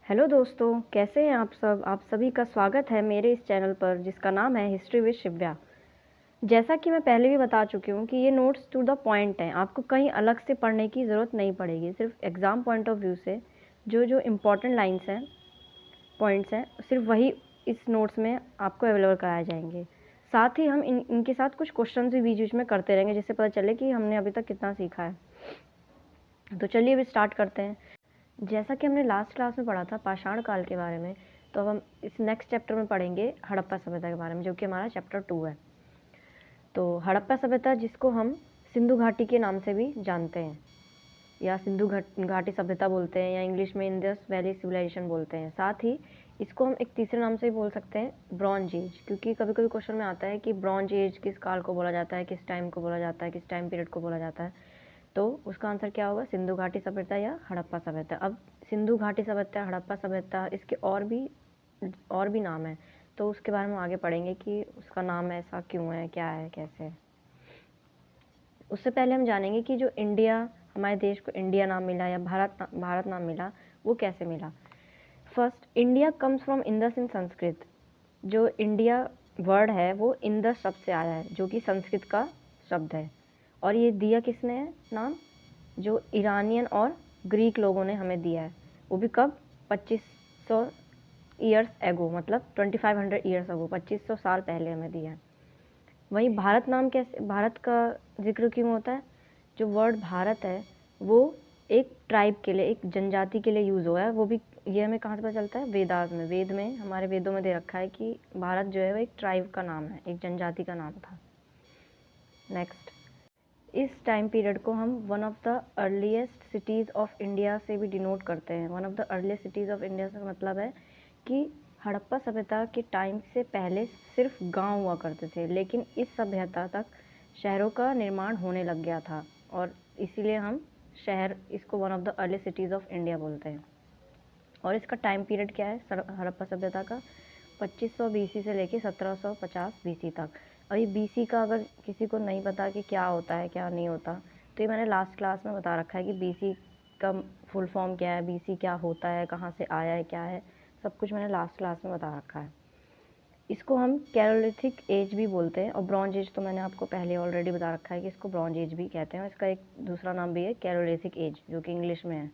Hello दोस्तों, कैसे हैं आप सब। आप सभी का स्वागत है मेरे इस चैनल पर जिसका नाम है हिस्ट्री विद शिव्या। जैसा कि मैं पहले भी बता चुकी हूँ कि ये नोट्स टू द पॉइंट हैं, आपको कहीं अलग से पढ़ने की ज़रूरत नहीं पड़ेगी। सिर्फ एग्ज़ाम पॉइंट ऑफ व्यू से जो जो इम्पॉर्टेंट लाइन्स हैं, पॉइंट्स हैं, सिर्फ वही इस नोट्स में आपको अवेलेबल कराए जाएंगे। साथ ही हम इनके साथ कुछ क्वेश्चन भी बीच बीच में करते रहेंगे जिससे पता चले कि हमने अभी तक कितना सीखा है। तो चलिए अभी स्टार्ट करते हैं। जैसा कि हमने लास्ट क्लास में पढ़ा था पाषाण काल के बारे में, तो अब हम इस नेक्स्ट चैप्टर में पढ़ेंगे हड़प्पा सभ्यता के बारे में, जो कि हमारा चैप्टर 2 है। तो हड़प्पा सभ्यता, जिसको हम सिंधु घाटी के नाम से भी जानते हैं, या सिंधु घाटी सभ्यता बोलते हैं, या इंग्लिश में इंडस वैली सिविलाइजेशन बोलते हैं। साथ ही इसको हम एक तीसरे नाम से भी बोल सकते हैं, ब्रॉन्ज एज, क्योंकि कभी कभी क्वेश्चन में आता है कि ब्रॉन्ज एज किस काल को बोला जाता है, किस टाइम को बोला जाता है, किस टाइम पीरियड को बोला जाता है। तो उसका आंसर क्या होगा, सिंधु घाटी सभ्यता या हड़प्पा सभ्यता। अब सिंधु घाटी सभ्यता, हड़प्पा सभ्यता, इसके और भी नाम हैं, तो उसके बारे में आगे पढ़ेंगे कि उसका नाम ऐसा क्यों है, क्या है, कैसे है। उससे पहले हम जानेंगे कि जो इंडिया, हमारे देश को इंडिया नाम मिला या भारत नाम मिला, वो कैसे मिला। First, India comes from Indus in Sanskrit. जो इंडिया वर्ड है वो इंदस शब्द से आया है, जो कि संस्कृत का शब्द है। और ये दिया किसने है नाम, जो ईरानियन और ग्रीक लोगों ने हमें दिया है। वो भी कब, 2500 ईयर्स एगो, मतलब 2500 ईयर्स एगो, 2500 साल पहले हमें दिया है। वहीं भारत नाम कैसे, भारत का जिक्र क्यों होता है। जो वर्ड भारत है वो एक ट्राइब के लिए, एक जनजाति के लिए यूज़ हुआ है। वो भी ये हमें कहाँ से पता चलता है, वेदास में। वेद में, हमारे वेदों में दे रखा है कि भारत जो है वो एक ट्राइब का नाम है, एक जनजाति का नाम था। नेक्स्ट, इस टाइम पीरियड को हम one of the earliest cities of India से भी डिनोट करते हैं। One of the earliest cities of India से मतलब है कि हड़प्पा सभ्यता के टाइम से पहले सिर्फ गांव हुआ करते थे, लेकिन इस सभ्यता तक शहरों का निर्माण होने लग गया था, और इसीलिए हम शहर, इसको one of the earliest cities of India बोलते हैं। और इसका टाइम पीरियड क्या है हड़प्पा सभ्यता का, 2500 बीसी से लेके 1750 बीसी तक। और ये बीसी का अगर किसी को नहीं पता कि क्या होता है क्या नहीं होता, तो ये मैंने लास्ट क्लास में बता रखा है कि बीसी का फुल फॉर्म क्या है, बीसी क्या होता है, कहाँ से आया है, क्या है, सब कुछ मैंने लास्ट क्लास में बता रखा है। इसको हम कैरोलिथिक एज भी बोलते हैं, और ब्रॉन्ज एज तो मैंने आपको पहले ऑलरेडी बता रखा है कि इसको ब्रॉन्ज एज भी कहते हैं। और इसका एक दूसरा नाम भी है कैरोलिथिक एज, जो कि इंग्लिश में है,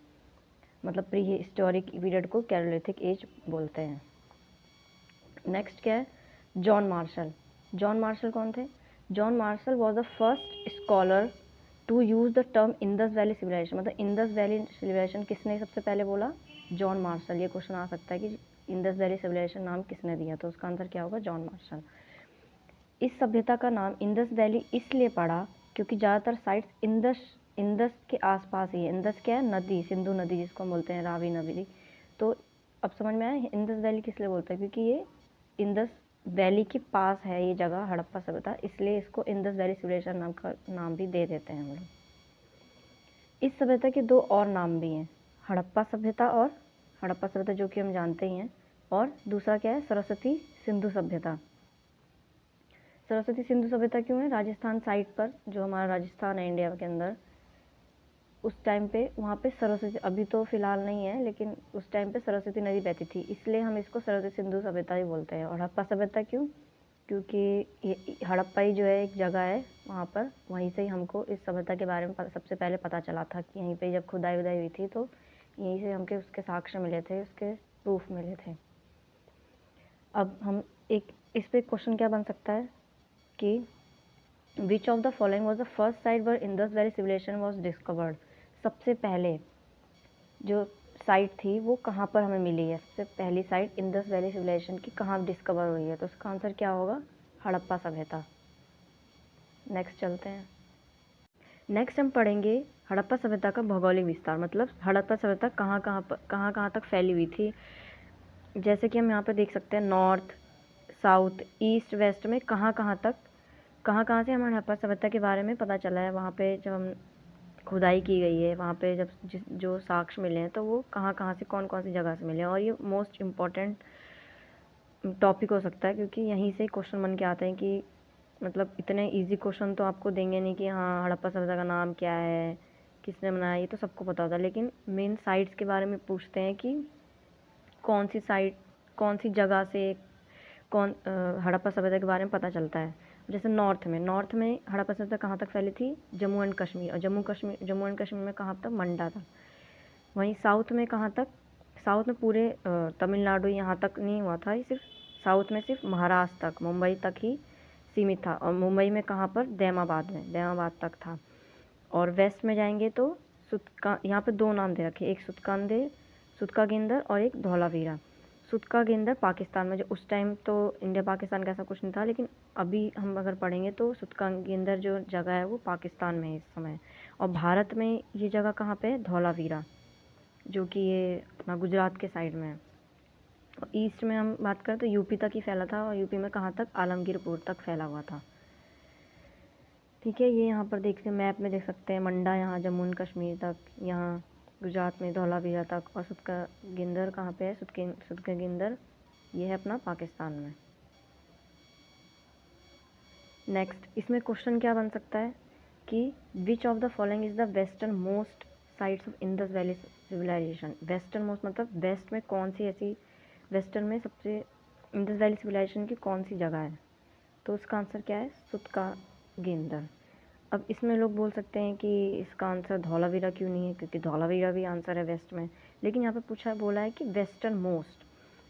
मतलब प्री हिस्टोरिक पीरियड को कैरोलिथिक एज बोलते हैं। नेक्स्ट क्या है, जॉन मार्शल। जॉन मार्शल कौन थे। John Marshall was the first scholar to use the term Indus Valley civilisation. मतलब इंदस वैली सिविलाइजेशन किसने सबसे पहले बोला, जॉन मार्शल। ये क्वेश्चन आ सकता है कि इंदस वैली सिविलाइजेशन नाम किसने दिया, तो उसका आंसर क्या होगा, जॉन मार्शल। इस सभ्यता का नाम इंदस वैली इसलिए पड़ा क्योंकि ज़्यादातर साइट्स इंदस के आसपास ही है। इंदस क्या है, नदी, सिंधु नदी जिसको हम बोलते हैं, रावी नदी। तो अब समझ में आया इंदस वैली किस लिए बोलते हैं, क्योंकि ये इंदस वैली के पास है ये जगह हड़प्पा सभ्यता, इसलिए इसको इंदस वैली सिविलाइजेशन नाम का नाम भी दे देते हैं हम लोग। इस सभ्यता के दो और नाम भी हैं, हड़प्पा सभ्यता, और हड़प्पा सभ्यता जो कि हम जानते ही हैं, और दूसरा क्या है, सरस्वती सिंधु सभ्यता। सरस्वती सिंधु सभ्यता क्यों है, राजस्थान साइड पर, जो हमारा राजस्थान है इंडिया के अंदर, उस टाइम पे वहाँ पे सरस्वती, अभी तो फ़िलहाल नहीं है, लेकिन उस टाइम पे सरस्वती नदी बहती थी, इसलिए हम इसको सरस्वती सिंधु सभ्यता ही बोलते हैं। और हड़प्पा सभ्यता क्यों, क्योंकि ये हड़प्पा ही जो है एक जगह है वहाँ पर, वहीं से ही हमको इस सभ्यता के बारे में सबसे पहले पता चला था कि यहीं पे जब खुदाई वुदाई हुई थी तो यहीं से हमके उसके साक्ष्य मिले थे, उसके प्रूफ मिले थे। अब हम एक इस पर क्वेश्चन क्या बन सकता है कि which of the following was the first site where Indus Valley civilisation was discovered. सबसे पहले जो साइट थी वो कहाँ पर हमें मिली है, सबसे पहली साइट इंदस वैली सिविलाइजेशन की कहाँ डिस्कवर हुई है, तो उसका आंसर क्या होगा, हड़प्पा सभ्यता। नेक्स्ट चलते हैं। नेक्स्ट हम पढ़ेंगे हड़प्पा सभ्यता का भौगोलिक विस्तार, मतलब हड़प्पा सभ्यता कहाँ कहाँ तक फैली हुई थी। जैसे कि हम यहाँ पर देख सकते हैं, नॉर्थ, साउथ, ईस्ट, वेस्ट में कहाँ कहाँ से हमें हड़प्पा सभ्यता के बारे में पता चला है। वहाँ पे जब हम खुदाई की गई है, वहाँ पे जब जो साक्ष्य मिले हैं, तो वो कहाँ से कौन सी जगह से मिले हैं। और ये मोस्ट इम्पॉर्टेंट टॉपिक हो सकता है, क्योंकि यहीं से क्वेश्चन बन के आते हैं कि मतलब इतने इजी क्वेश्चन तो आपको देंगे नहीं कि हाँ हड़प्पा सभ्यता का नाम क्या है, किसने बनाया, ये तो सबको पता होता है, लेकिन मेन साइट्स के बारे में पूछते हैं कि कौन सी साइट, कौन सी जगह से हड़प्पा सभ्यता के बारे में पता चलता है। जैसे नॉर्थ में हड़प्पा सभ्यता कहाँ तक फैली थी, जम्मू एंड कश्मीर, और जम्मू एंड कश्मीर में कहाँ तक, मंडा था। वहीं साउथ में कहाँ तक, साउथ में पूरे तमिलनाडु यहाँ तक नहीं हुआ था, सिर्फ साउथ में सिर्फ महाराष्ट्र तक, मुंबई तक ही सीमित था। और मुंबई में कहाँ पर, दैमाबाद तक था। और वेस्ट में जाएंगे तो सुतका, यहाँ पे दो नाम दे रखे, एक सुतका गेंदर और एक धौलावीरा। सुतका गेंदर पाकिस्तान में, जो उस टाइम तो इंडिया पाकिस्तान का ऐसा कुछ नहीं था, लेकिन अभी हम अगर पढ़ेंगे तो सुतका गेंदर जो जगह है वो पाकिस्तान में है इस समय। और भारत में ये जगह कहाँ पे है, धौलावीरा, जो कि ये अपना गुजरात के साइड में है। और ईस्ट में हम बात करें तो यूपी तक ही फैला था, और यूपी में कहाँ तक, आलमगीरपुर तक फैला हुआ था। ठीक है, ये यहाँ पर देखते हैं, मैप में देख सकते हैं, मंडा यहाँ जम्मू एंड कश्मीर तक, यहाँ गुजरात में धौलावीरा तक, और सुतका गेंदर कहाँ पे है, सुतका गेंदर ये है अपना पाकिस्तान में। नेक्स्ट, इसमें क्वेश्चन क्या बन सकता है कि which of the following is the western most sites of Indus Valley civilisation. Western most मतलब वेस्ट में कौन सी ऐसी, वेस्टर्न में सबसे इंडस वैली सिविलाइजेशन की कौन सी जगह है, तो उसका आंसर क्या है, सुतका गेंदर। अब इसमें लोग बोल सकते हैं कि इसका आंसर धौलावीरा क्यों नहीं है, क्योंकि धौलावीरा भी आंसर है वेस्ट में, लेकिन यहाँ पे बोला है कि वेस्टर्न मोस्ट,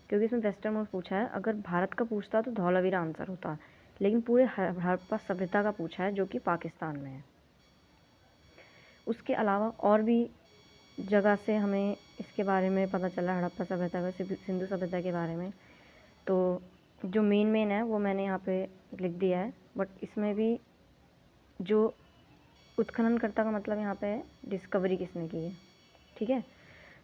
क्योंकि इसमें वेस्टर्न मोस्ट पूछा है। अगर भारत का पूछता तो धौलावीरा आंसर होता, लेकिन पूरे हड़प्पा सभ्यता का पूछा है, जो कि पाकिस्तान में है। उसके अलावा और भी जगह से हमें इसके बारे में पता चला, हड़प्पा सभ्यता का, सिंधु सभ्यता के बारे में। तो जो मेन है वो मैंने यहाँ पे लिख दिया है, बट इसमें भी जो उत्खननकर्ता का मतलब यहाँ पे है डिस्कवरी किसने की है। ठीक है,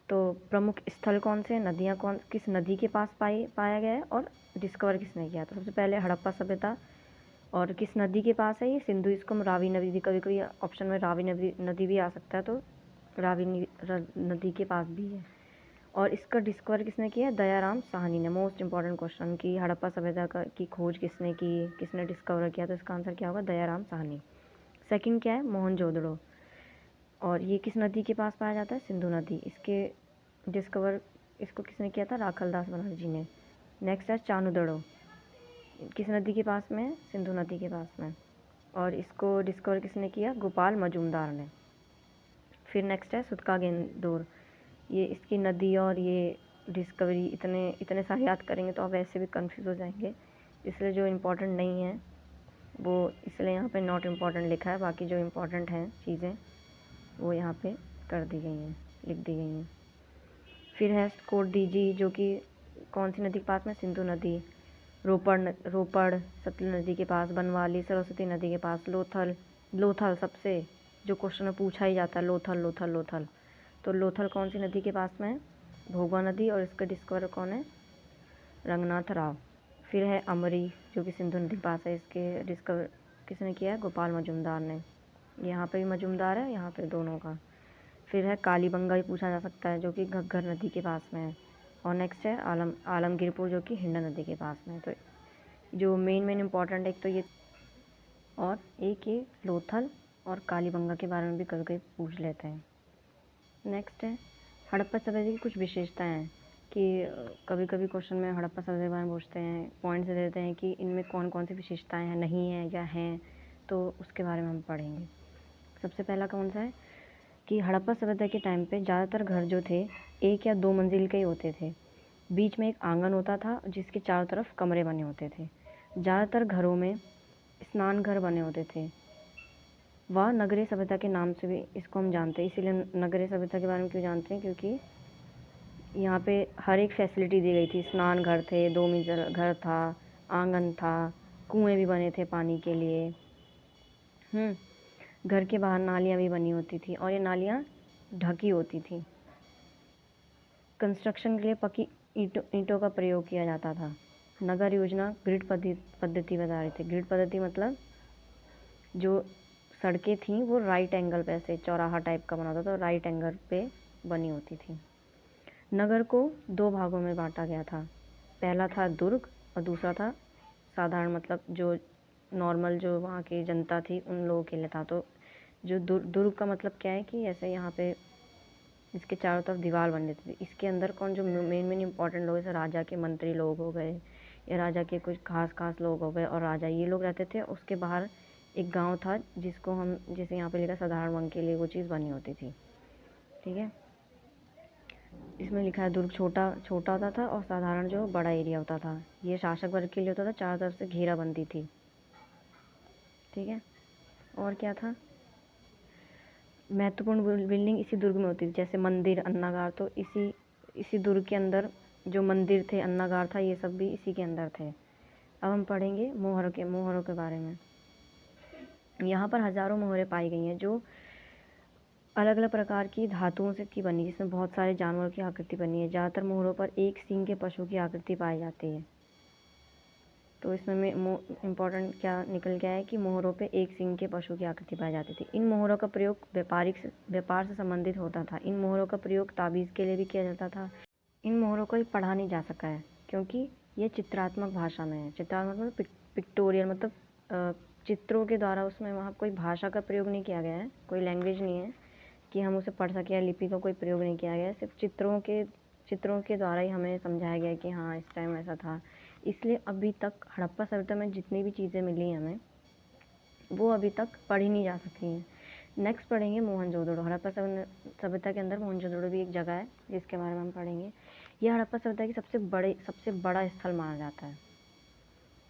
तो प्रमुख स्थल कौन से, नदियाँ किस नदी के पास पाया गया है, और डिस्कवर किसने किया। तो सबसे पहले हड़प्पा सभ्यता, और किस नदी के पास है ये, सिंधु। इसको हम रावी नदी, कभी कभी ऑप्शन में रावी नदी भी आ सकता है, तो रावी नदी के पास भी है। और इसका डिस्कवर किसने किया, दयाराम साहनी ने। मोस्ट इंपॉर्टेंट क्वेश्चन कि हड़प्पा सभ्यता की खोज किसने की, किसने डिस्कवर किया, तो इसका आंसर क्या होगा, दयाराम साहनी। सेकंड क्या है, मोहनजोदड़ो, और ये किस नदी के पास पाया जाता है, सिंधु नदी। इसको किसने किया था, राखलदास बनर्जी ने। नेक्स्ट है चानुदड़ो, किस नदी के पास में है, सिंधु नदी के पास में, और इसको डिस्कवर किसने किया, गोपाल मजूमदार ने। फिर नेक्स्ट है सुतका गेंदोर, ये इसकी नदी और ये डिस्कवरी, इतने सारे याद करेंगे तो आप वैसे भी कंफ्यूज हो जाएंगे, इसलिए जो इम्पोर्टेंट नहीं है वो इसलिए यहाँ पे नॉट इम्पॉर्टेंट लिखा है, बाकी जो इम्पोर्टेंट हैं चीज़ें वो यहाँ पे कर दी गई हैं, लिख दी गई हैं। फिर है कोटडीजी, जो कि कौन सी नदी के पास में, सिंधु नदी। रोपड़ सतलुज नदी के पास। बनवाली सरस्वती नदी के पास। लोथल सबसे जो क्वेश्चन में पूछा ही जाता है, लोथल। तो लोथल कौन सी नदी के पास में है, भोगवा नदी, और इसका डिस्कवर कौन है, रंगनाथ राव। फिर है अमरी, जो कि सिंधु नदी के पास है, इसके डिस्कवर किसने किया है, गोपाल मजूमदार ने। यहाँ पे भी मजूमदार है, यहाँ पे दोनों का। फिर है कालीबंगा भी पूछा जा सकता है, जो कि घग्गर नदी के पास में है। और नेक्स्ट है आलमगीरपुर, जो कि हिंडा नदी के पास में है। तो जो मेन इंपॉर्टेंट एक तो ये, और एक ये लोथल और कालीबंगा के बारे में भी कभी कभी पूछ लेते हैं। नेक्स्ट है हड़प्पा सभ्यता की कुछ विशेषताएं हैं, कि कभी कभी क्वेश्चन में हड़प्पा सभ्यता के बारे में पूछते हैं, पॉइंट्स दे देते हैं कि इनमें कौन कौन सी विशेषताएं हैं, नहीं है या हैं, तो उसके बारे में हम पढ़ेंगे। सबसे पहला कौन सा है कि हड़प्पा सभ्यता के टाइम पे ज़्यादातर घर जो थे 1 या 2 मंजिल के ही होते थे। बीच में एक आंगन होता था, जिसके चारों तरफ कमरे बने होते थे। ज़्यादातर घरों में स्नान घर बने होते थे। वह नगरीय सभ्यता के नाम से भी इसको हम जानते हैं। इसीलिए नगरीय सभ्यता के बारे में क्यों जानते हैं, क्योंकि यहाँ पे हर एक फैसिलिटी दी गई थी। स्नान घर थे, 2 मंजिल घर था, आंगन था, कुएं भी बने थे पानी के लिए। घर के बाहर नालियाँ भी बनी होती थी, और ये नालियाँ ढकी होती थी। कंस्ट्रक्शन के लिए पक्की ईंटों का प्रयोग किया जाता था। नगर योजना ग्रिड पद्धति बता रहे थे। ग्रिड पद्धति मतलब जो सड़कें थीं वो राइट एंगल पे, ऐसे चौराहा टाइप का बना होता था, राइट एंगल पे बनी होती थी। नगर को 2 भागों में बांटा गया था। पहला था दुर्ग और दूसरा था साधारण, मतलब जो नॉर्मल जो वहाँ की जनता थी उन लोगों के लिए था। तो जो दुर्ग का मतलब क्या है कि ऐसे यहाँ पे इसके चारों तरफ दीवार बन रहती थी। इसके अंदर कौन जो मेन इंपॉर्टेंट लोग, जैसे राजा के मंत्री लोग हो गए या राजा के कुछ खास लोग हो गए और राजा, ये लोग रहते थे। उसके बाहर एक गांव था जिसको हम, जैसे यहाँ पे लिखा साधारण वर्ग के लिए वो चीज़ बनी होती थी। ठीक है, इसमें लिखा है दुर्ग छोटा होता था और साधारण जो बड़ा एरिया होता था। ये शासक वर्ग के लिए होता था, चारों तरफ से घेराबंदी थी। ठीक है, और क्या था, महत्वपूर्ण बिल्डिंग इसी दुर्ग में होती थी, जैसे मंदिर, अन्नागार, तो इसी दुर्ग के अंदर जो मंदिर थे, अन्नागार था, ये सब भी इसी के अंदर थे। अब हम पढ़ेंगे मोहरों के बारे में। यहाँ पर हज़ारों मोहरें पाई गई हैं जो अलग अलग प्रकार की धातुओं से की बनी, जिसमें बहुत सारे जानवरों की आकृति बनी है। ज़्यादातर मोहरों पर एक सींग के पशु की आकृति पाई जाती है। तो इसमें इम्पोर्टेंट क्या निकल गया है कि मोहरों पे एक सींग के पशु की आकृति पाई जाती थी। इन मोहरों का प्रयोग व्यापार से संबंधित होता था। इन मोहरों का प्रयोग ताबीज़ के लिए भी किया जाता था। इन मोहरों को पढ़ा नहीं जा सका है क्योंकि ये चित्रात्मक भाषा में है। चित्रात्मक मतलब पिक्टोरियल, मतलब चित्रों के द्वारा, उसमें वहाँ कोई भाषा का प्रयोग नहीं किया गया है, कोई लैंग्वेज नहीं है कि हम उसे पढ़ सकें, या लिपि का कोई प्रयोग नहीं किया गया है। सिर्फ चित्रों के द्वारा ही हमें समझाया गया कि हाँ इस टाइम ऐसा था। इसलिए अभी तक हड़प्पा सभ्यता में जितनी भी चीज़ें मिली हैं हमें, वो अभी तक पढ़ी नहीं जा सकी हैं। नेक्स्ट पढ़ेंगे मोहनजोदड़ो। हड़प्पा सभ्यता के अंदर मोहनजोदड़ो भी एक जगह है जिसके बारे में हम पढ़ेंगे। यह हड़प्पा सभ्यता की सबसे बड़ा स्थल माना जाता है।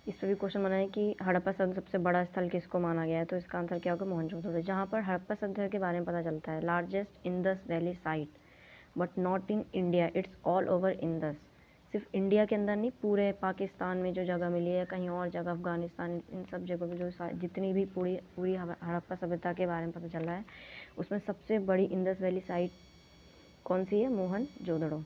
इस पर भी क्वेश्चन बना है कि हड़प्पा सभ्यता सबसे बड़ा स्थल किसको माना गया है, तो इसका आंसर क्या होगा, मोहनजोदड़ो। जहाँ पर हड़प्पा सभ्यता के बारे में पता चलता है, largest Indus Valley site but not in India, it's all over Indus. सिर्फ इंडिया के अंदर नहीं, पूरे पाकिस्तान में जो जगह मिली है, कहीं और जगह, अफगानिस्तान, इन सब जगहों पर जो जितनी भी पूरी हड़प्पा सभ्यता के बारे में पता चल रहा है, उसमें सबसे बड़ी इंडस वैली साइट कौन सी है, मोहनजोदड़ो।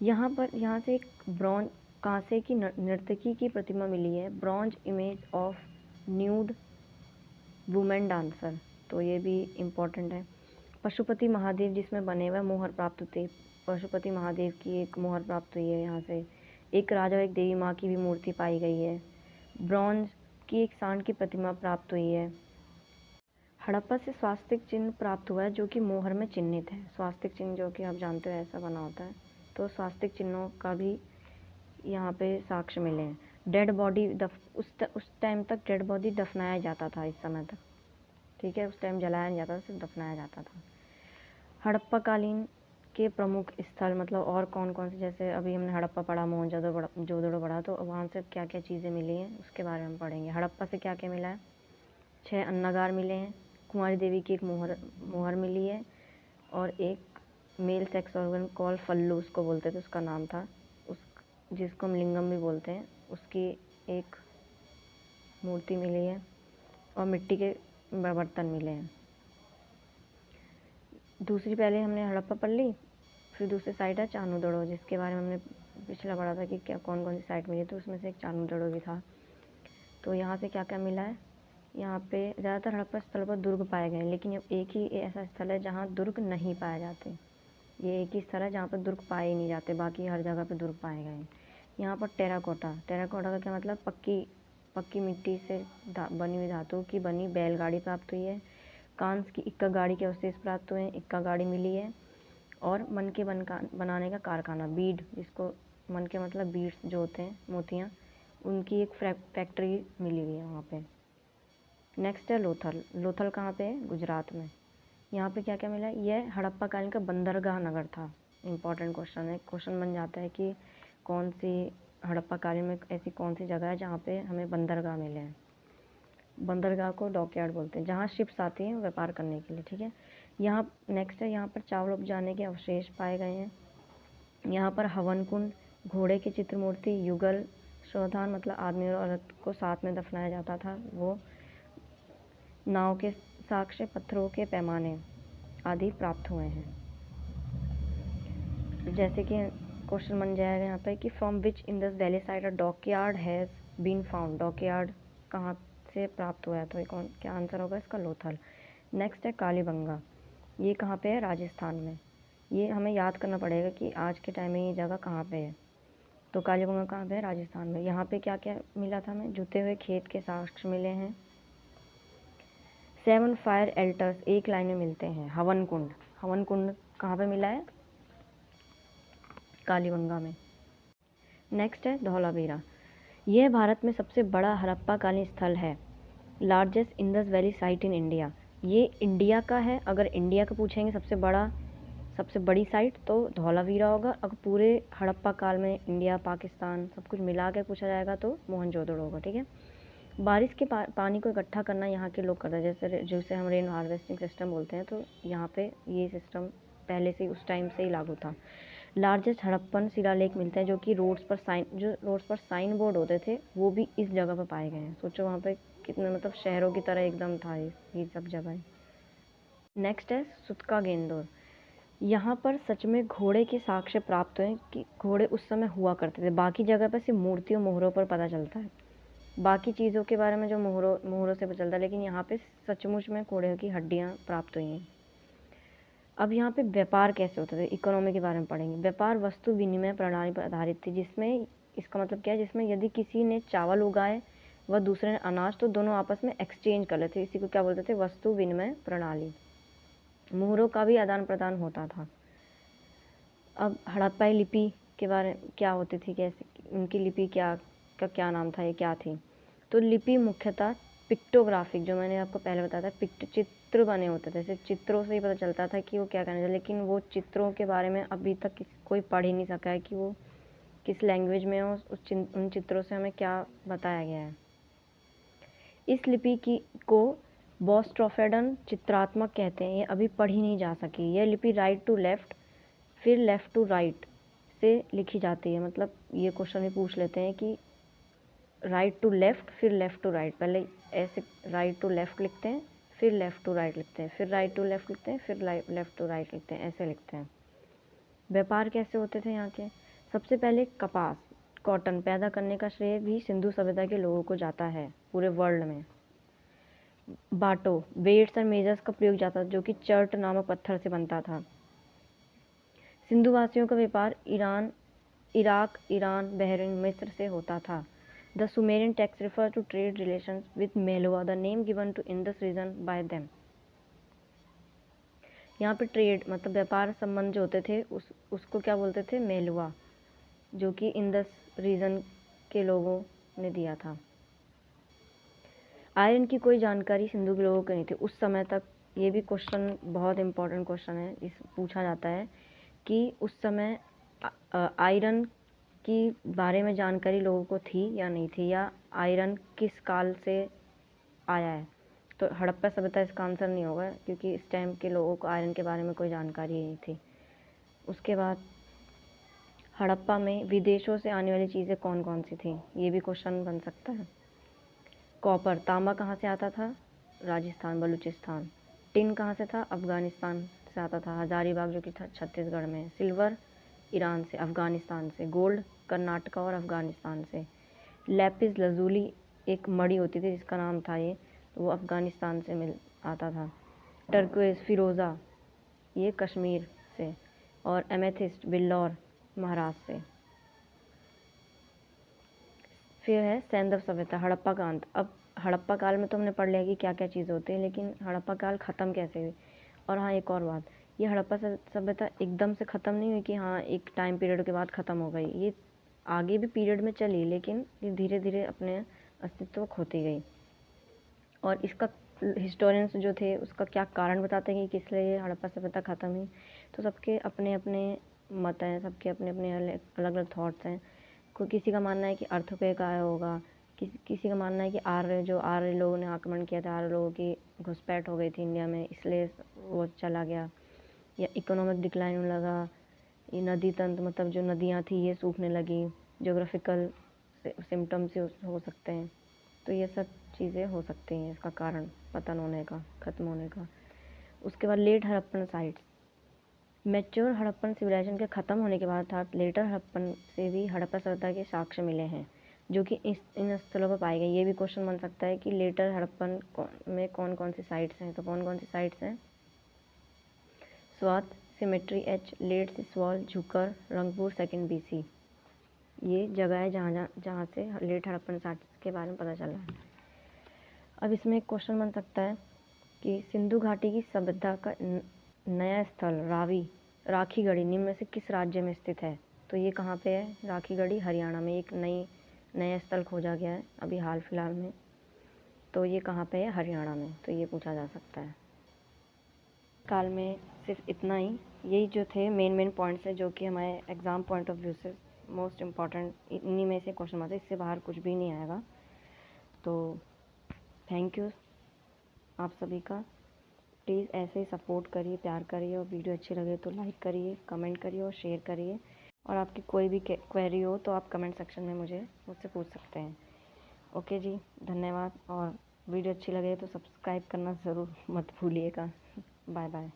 यहाँ से एक ब्रॉन्ज कांसे की नर्तकी की प्रतिमा मिली है, bronze image of nude women dancer, तो ये भी इम्पोर्टेंट है। पशुपति महादेव जिसमें बने हुए मोहर प्राप्त हुई, पशुपति महादेव की एक मोहर प्राप्त हुई है यहाँ से। एक राजा और एक देवी माँ की भी मूर्ति पाई गई है। ब्रॉन्ज की एक सांड की प्रतिमा प्राप्त हुई है। हड़प्पा से स्वास्तिक चिन्ह प्राप्त हुआ है जो कि मोहर में चिन्हित है। स्वास्तिक चिन्ह जो कि आप जानते हो ऐसा बना होता है, तो स्वास्तिक चिन्हों का भी यहाँ पे साक्ष्य मिले हैं। डेड बॉडी उस टाइम तक डेड बॉडी दफनाया जाता था, इस समय तक। ठीक है, उस टाइम जलाया नहीं जाता था, सिर्फ दफनाया जाता था। हड़प्पा कालीन के प्रमुख स्थल मतलब और कौन कौन से, जैसे अभी हमने हड़प्पा पढ़ा, मोहनजोदड़ो पढ़ा, तो वहाँ से क्या क्या चीज़ें मिली हैं उसके बारे में हम पढ़ेंगे। हड़प्पा से क्या क्या मिला है, 6 अन्नागार मिले हैं, कुंवारी देवी की एक मोहर मिली है, और एक मेल सेक्स ऑर्गन कॉल फल्लू उसको बोलते थे, उसका नाम था, जिसको हम लिंगम भी बोलते हैं, उसकी एक मूर्ति मिली है, और मिट्टी के बर्तन मिले हैं। दूसरी, पहले हमने हड़प्पा पढ़ ली, फिर दूसरी साइड है चानूदड़ो, जिसके बारे में हमने पिछला पढ़ा था कि क्या कौन कौन सी साइट मिली, तो उसमें से एक चानूदड़ो भी था। तो यहाँ से क्या क्या मिला है, यहाँ पे ज़्यादातर हड़प्पा स्थल पर दुर्ग पाए गए हैं, लेकिन एक ही ऐसा स्थल है जहाँ दुर्ग नहीं पाए जाते। ये एक ही स्थल है जहाँ पर दुर्ग पाए ही नहीं जाते, बाकी हर जगह पे दुर्ग पाए गए हैं। यहाँ पर टेराकोटा का क्या मतलब, पक्की मिट्टी से बनी हुई धातु की बनी बैलगाड़ी प्राप्त हुई है। कांस की इक्का गाड़ी के अवशेष प्राप्त हुए हैं, इक्का गाड़ी मिली है। और मन के बनाने का कारखाना, बीड, जिसको मन के मतलब बीड्स जो होते हैं, मोतियाँ, उनकी एक फैक्ट्री मिली हुई है वहाँ पे। नेक्स्ट है लोथल कहाँ पे है, गुजरात में। यहाँ पे क्या क्या मिला है, यह हड़प्पा कालीन का बंदरगाह नगर था। इंपॉर्टेंट क्वेश्चन है, क्वेश्चन बन जाता है कि कौन सी हड़प्पा कालीन में ऐसी कौन सी जगह है जहाँ पे हमें बंदरगाह मिले हैं। बंदरगाह को डॉकयार्ड बोलते हैं, जहाँ शिप्स आती हैं व्यापार करने के लिए। ठीक है, यहाँ नेक्स्ट है, यहाँ पर चावल उपजाने के अवशेष पाए गए हैं। यहाँ पर हवन कुंड, घोड़े की चित्र मूर्ति, युगल शोधान मतलब आदमी और औरत को साथ में दफनाया जाता था, वो नाव के साक्ष्य, पत्थरों के पैमाने आदि प्राप्त हुए हैं। जैसे कि क्वेश्चन बन जाएगा यहाँ पे कि from which Indus Valley site a dockyard has been found, dockyard कहाँ से प्राप्त हुआ है, तो क्या आंसर होगा इसका, लोथल। नेक्स्ट है कालीबंगा, ये कहाँ पे है, राजस्थान में। ये हमें याद करना पड़ेगा कि आज के टाइम में ये जगह कहाँ पे है, तो कालीबंगा कहाँ पे है, राजस्थान में। यहाँ पे क्या क्या मिला था हमें, जुते हुए खेत के साक्ष्य मिले हैं। 7 फायर एल्टर्स एक लाइन में मिलते हैं, हवन कुंड, हवन कुंड कहाँ पे मिला है? कालीबंगा में। नेक्स्ट है धौलावीरा। यह भारत में सबसे बड़ा हड़प्पा कालीन स्थल है, largest Indus Valley site in India. ये इंडिया का है। अगर इंडिया का पूछेंगे सबसे बड़ी साइट तो धौलावीरा होगा। अगर पूरे हड़प्पा काल में इंडिया पाकिस्तान सब कुछ मिला के पूछा जाएगा तो मोहनजोदड़ो होगा। ठीक है। बारिश के पानी को इकट्ठा करना यहाँ के लोग करते हैं, जैसे हम रेन हार्वेस्टिंग सिस्टम बोलते हैं, तो यहाँ पे ये सिस्टम पहले से उस टाइम से ही लागू था। लार्जेस्ट हड़प्पन शिलालेख मिलते हैं जो कि रोड्स पर साइन बोर्ड होते थे वो भी इस जगह पर पाए गए हैं। सोचो वहाँ पे कितने मतलब शहरों की तरह एकदम था ये सब जगह। नेक्स्ट है सुतका गेंदोर। यहाँ पर सच में घोड़े के साक्ष्य प्राप्त हुए कि घोड़े उस समय हुआ करते थे। बाकी जगह पर सिर्फ मूर्तियों मोहरों पर पता चलता है, बाकी चीज़ों के बारे में जो मोहरों से पता चलता है, लेकिन यहाँ पे सचमुच में घोड़े की हड्डियाँ प्राप्त हुई हैं। अब यहाँ पे व्यापार कैसे होता था, इकोनॉमी के बारे में पढ़ेंगे। व्यापार वस्तु विनिमय प्रणाली पर आधारित थी, जिसमें इसका मतलब क्या है, जिसमें यदि किसी ने चावल उगाए व दूसरे ने अनाज तो दोनों आपस में एक्सचेंज कर लेते। इसी को क्या बोलते थे? वस्तु विनिमय प्रणाली। मोहरों का भी आदान प्रदान होता था। अब हड़प्पाई लिपि के बारे में क्या होती थी, कैसे उनकी लिपि का क्या नाम था, ये क्या थी? तो लिपि मुख्यतः पिक्टोग्राफिक, जो मैंने आपको पहले बताया था, चित्र बने होते थे। सिर्फ चित्रों से ही पता चलता था कि वो क्या करने थे, लेकिन वो चित्रों के बारे में अभी तक कोई पढ़ ही नहीं सका है कि वो किस लैंग्वेज में हो। उन चित्रों से हमें क्या बताया गया है। इस लिपि को बोस्ट्रोफेडन चित्रात्मक कहते हैं। ये अभी पढ़ी नहीं जा सकी। यह लिपि राइट टू लेफ्ट फिर लेफ़्ट टू राइट से लिखी जाती है। मतलब ये क्वेश्चन भी पूछ लेते हैं कि राइट टू लेफ़्ट फिर लेफ़्ट टू राइट, पहले ऐसे राइट टू लेफ़्ट लिखते हैं, फिर लेफ़्ट टू राइट लिखते हैं, फिर राइट टू लेफ़्ट लिखते हैं, फिर लेफ़्ट टू राइट लिखते हैं, ऐसे लिखते हैं। व्यापार कैसे होते थे यहाँ के? सबसे पहले कपास, कॉटन पैदा करने का श्रेय भी सिंधु सभ्यता के लोगों को जाता है पूरे वर्ल्ड में। बाटो, वेट्स और मेजर्स का प्रयोग जाता था, जो कि चर्ट नामक पत्थर से बनता था। सिंधु वासियों का व्यापार इराक, ईरान, बहरीन, मिस्र से होता था। The Sumerian text refer to trade relations with Meluha, the name given to Indus region by them. यहाँ पे ट्रेड मतलब व्यापार संबंध जो होते थे उसको क्या बोलते थे? मेलुआ, जो कि इंडस रीजन के लोगों ने दिया था। आयरन की कोई जानकारी सिंधु के लोगों को नहीं थी उस समय तक। ये भी क्वेश्चन बहुत इंपॉर्टेंट क्वेश्चन है, इस पूछा जाता है कि उस समय आयरन की बारे में जानकारी लोगों को थी या नहीं थी, या आयरन किस काल से आया है। तो हड़प्पा सभ्यता इसका आंसर नहीं होगा, क्योंकि इस टाइम के लोगों को आयरन के बारे में कोई जानकारी ही नहीं थी। उसके बाद हड़प्पा में विदेशों से आने वाली चीज़ें कौन कौन सी थी, ये भी क्वेश्चन बन सकता है। कॉपर, तांबा कहाँ से आता था? राजस्थान, बलूचिस्तान। टिन कहाँ से था? अफ़गानिस्तान से आता था, हजारीबाग जो कि था छत्तीसगढ़ में। सिल्वर ईरान से, अफ़गानिस्तान से। गोल्ड कर्नाटका और अफ़गानिस्तान से। लैपिस लजूली एक मणि होती थी जिसका नाम था ये, तो वो अफ़गानिस्तान से मिल आता था। टर्क्वेज फिरोज़ा ये कश्मीर से, और एमेथिस्ट बिल्लौर महाराष्ट्र से। फिर है सैंधव सभ्यता, हड़प्पा का अंत। अब हड़प्पा काल में तो हमने पढ़ लिया कि क्या क्या चीज़ होती है, लेकिन हड़प्पा काल ख़त्म कैसे हुई? और हाँ, एक और बात, ये हड़प्पा सभ्यता एकदम से ख़त्म नहीं हुई कि हाँ एक टाइम पीरियड के बाद ख़त्म हो गई। ये आगे भी पीरियड में चली, लेकिन ये धीरे धीरे अपने अस्तित्व खोती गई। और इसका हिस्टोरियंस जो थे उसका क्या कारण बताते हैं कि किस लिए ये हड़प्पा सभ्यता ख़त्म हुई। तो सबके अपने अपने मत हैं, सबके अपने अपने अलग अलग थाट्स हैं। किसी का मानना है कि अर्थक्वेक आया होगा, किसी का मानना है कि आर्य लोगों ने आक्रमण किया था, आर्य लोगों की घुसपैठ हो गई थी इंडिया में, इसलिए वो चला गया। या इकोनॉमिक डिक्लाइन होने लगा, ये नदी तंत्र मतलब जो नदियाँ थी ये सूखने लगी, जोग्राफिकल सिम्टम्स से हो सकते हैं। तो ये सब चीज़ें हो सकती हैं इसका कारण पतन होने का, ख़त्म होने का। उसके बाद late Harappan sites, mature Harappan civilisation के ख़त्म होने के बाद अर्थात लेटर हड़प्पन से भी हड़प्पा सभ्यता के साक्ष्य मिले हैं, जो कि इन स्थलों पर पाए गए। ये भी क्वेश्चन बन सकता है कि लेटर हड़प्पन में कौन कौन सी साइट्स हैं। तो कौन कौन सी साइट्स हैं? Swat, cemetery H, late Siswal, Jhukar, Rangpur 2 BC। ये जगह है जहाँ से लेट हड़प्पन साइट्स के बारे में पता चला है। अब इसमें एक क्वेश्चन बन सकता है कि सिंधु घाटी की सभ्यता का नया स्थल राखीगढ़ी निम्न में से किस राज्य में स्थित है? तो ये कहाँ पे है? राखीगढ़ी हरियाणा में एक नया स्थल खोजा गया है अभी हाल फिलहाल में। तो ये कहाँ पे है? हरियाणा में। तो ये पूछा जा सकता है। काल में सिर्फ इतना ही, यही जो थे मेन पॉइंट्स है जो कि हमारे एग्ज़ाम पॉइंट ऑफ व्यू से मोस्ट इम्पॉर्टेंट, इन्हीं में से क्वेश्चन आते हैं, इससे बाहर कुछ भी नहीं आएगा। तो थैंक यू आप सभी का। प्लीज़ ऐसे ही सपोर्ट करिए, प्यार करिए, और वीडियो अच्छी लगे तो लाइक करिए, कमेंट करिए और शेयर करिए। और आपकी कोई भी क्वेरी हो तो आप कमेंट सेक्शन में मुझसे पूछ सकते हैं। ओके जी, धन्यवाद। और वीडियो अच्छी लगे तो सब्सक्राइब करना ज़रूर मत भूलिएगा। Bye bye.